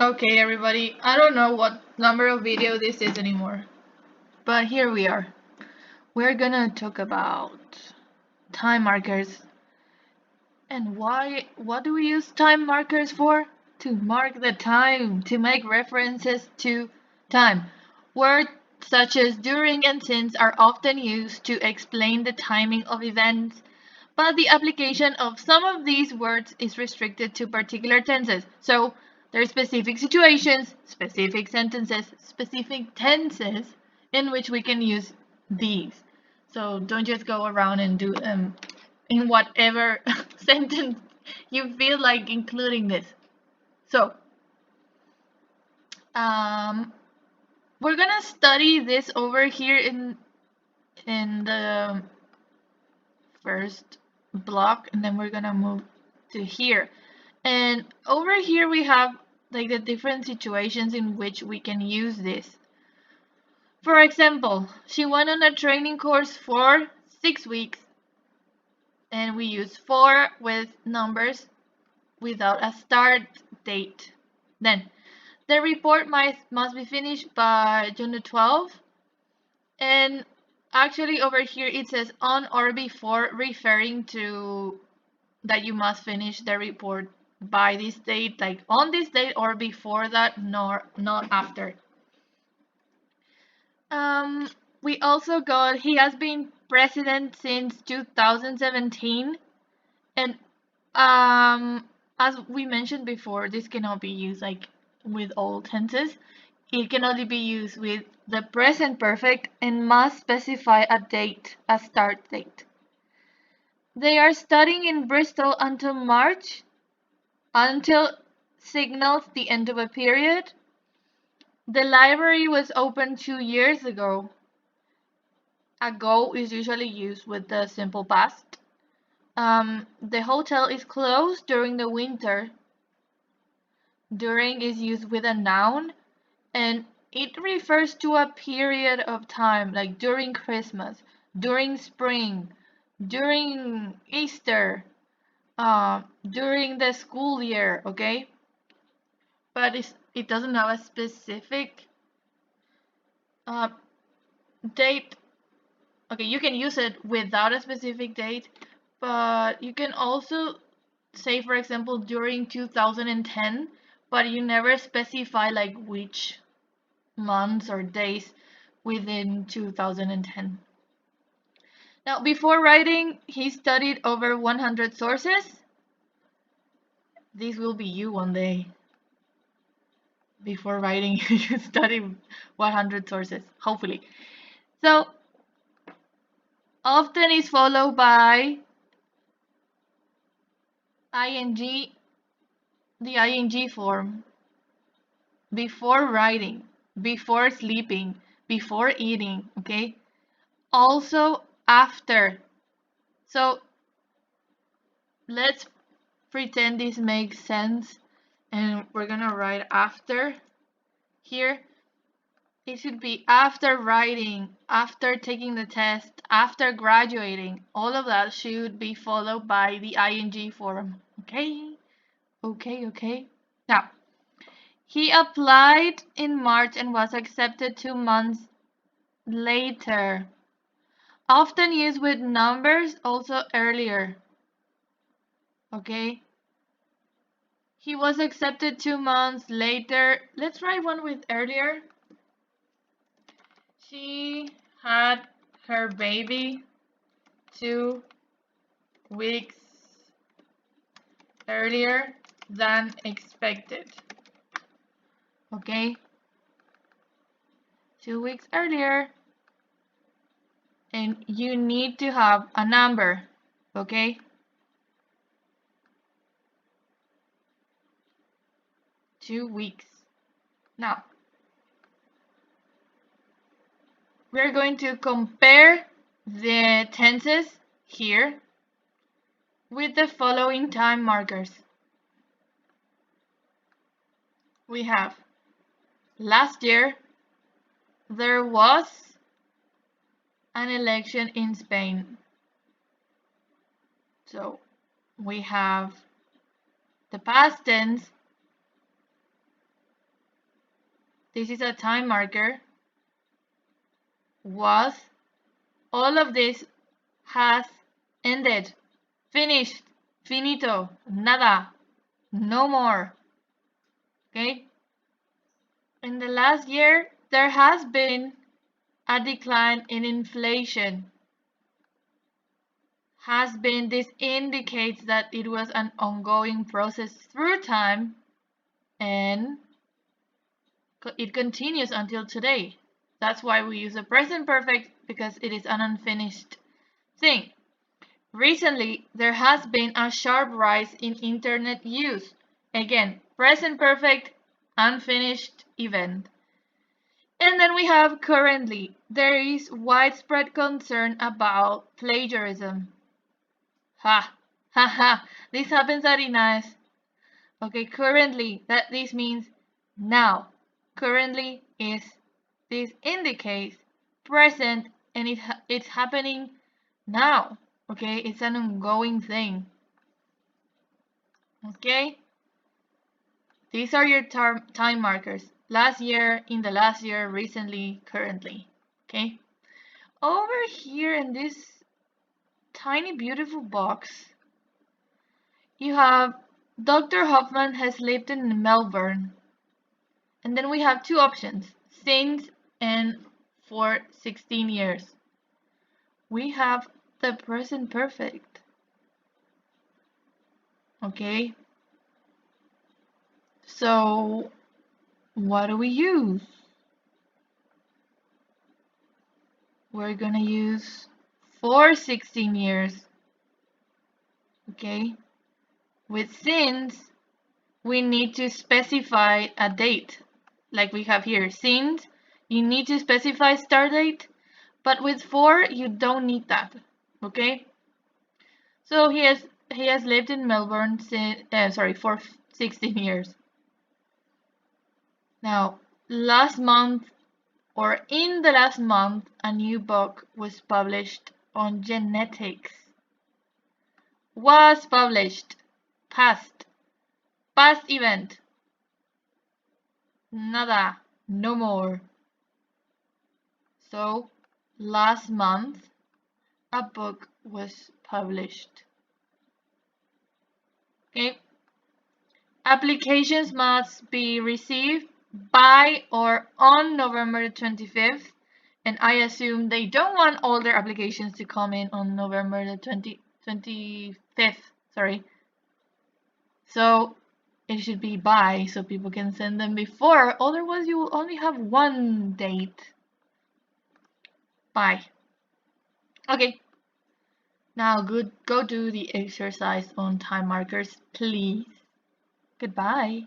Okay, everybody, I don't know what number of video this is anymore, but here we are. We're gonna talk about time markers and what do we use time markers for? To mark the time, to make references to time. Words such as during and since are often used to explain the timing of events, but the application of some of these words is restricted to particular tenses. So there are specific situations, specific sentences, specific tenses in which we can use these. So don't just go around and do them in whatever sentence you feel like including this. So um, we're gonna study this over here in the first block, and then we're gonna move to here. And over here we have like the different situations in which we can use this. For example, she went on a training course for 6 weeks, and we use for with numbers without a start date. Then the report must be finished by June 12th, and actually over here it says on or before, referring to that you must finish the report by this date, like on this date or before that, nor not after. Um, we also got he has been president since 2017, and as we mentioned before, this cannot be used like with all tenses. It can only be used with the present perfect and must specify a date, a start date. They are studying in Bristol until March, until signals the end of a period. The library was open 2 years ago. Ago is usually used with the simple past. The hotel is closed during the winter. During is used with a noun, and it refers to a period of time, like during Christmas, during spring, during Easter, during the school year, okay? But it doesn't have a specific uh, date. Okay, you can use it without a specific date, but you can also say, for example, during 2010, but you never specify like which months or days within 2010. Now, before writing, he studied over 100 sources. This will be you one day. Before writing, you study 100 sources, hopefully. So, often is followed by ing, the ing form. Before writing, before sleeping, before eating, okay? Also after. So, let's pretend this makes sense, and we're gonna write after here. It should be after writing, after taking the test, after graduating. All of that should be followed by the ing form. Okay? Okay. Now, he applied in March and was accepted 2 months later. Often used with numbers, also earlier. Okay? He was accepted 2 months later. Let's write one with earlier. She had her baby 2 weeks earlier than expected. Okay? 2 weeks earlier. And you need to have a number. Okay? 2 weeks. Now, we're going to compare the tenses here with the following time markers. We have last year there was an election in Spain. So we have the past tense this is a time marker, was, all of this has ended, finished, finito, nada, no more. Okay? In the last year, there has been a decline in inflation. Has been, this indicates that it was an ongoing process through time and it continues until today. That's why we use the present perfect, because it is an unfinished thing. Recently, there has been a sharp rise in internet use. Again, present perfect, unfinished event. And then we have currently. There is widespread concern about plagiarism. Ha! Ha ha! This happens at INAES. Okay, currently, that this means now. Currently is, this indicates present, and it's happening now. Okay, it's an ongoing thing. Okay, these are your time markers. Last year, in the last year, recently, currently. Okay, over here in this tiny beautiful box, you have Dr. Hoffman has lived in Melbourne. And then we have two options, since and for 16 years. We have the present perfect. Okay, so what do we use? We're gonna use for 16 years. Okay, with since, we need to specify a date, like we have here. Since, you need to specify start date, but with for, you don't need that. Okay, so he has lived in Melbourne for 16 years. Now, last month, or in the last month, a new book was published on genetics. Was published, past event. Nada, no more. So, last month, a book was published. Okay. Applications must be received by or on November 25th, and I assume they don't want all their applications to come in on November the 25th, sorry. So it should be by, so people can send them before, otherwise you will only have one date. Bye. Okay. Now go do the exercise on time markers, please. Goodbye.